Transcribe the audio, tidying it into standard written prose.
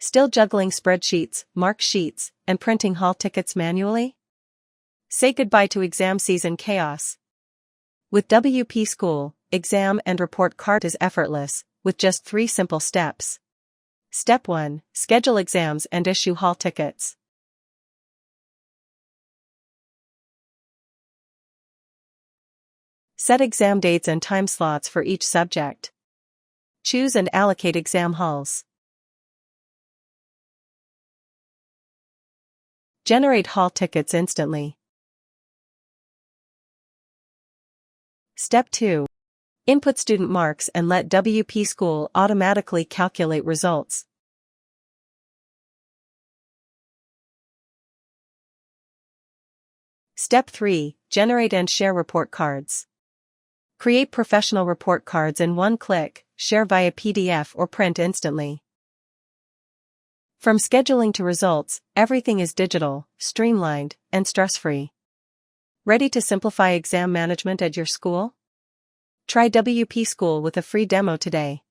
Still juggling spreadsheets, mark sheets, and printing hall tickets manually? Say goodbye to exam season chaos. With WP School, exam and report card is effortless, with just 3 simple steps. Step 1. Schedule exams and issue hall tickets. Set exam dates and time slots for each subject. Choose and allocate exam halls. Generate hall tickets instantly. Step 2. Input student marks and let WP School automatically calculate results. Step 3. Generate and share report cards. Create professional report cards in one click, share via PDF or print instantly. From scheduling to results, everything is digital, streamlined, and stress-free. Ready to simplify exam management at your school? Try WP School with a free demo today.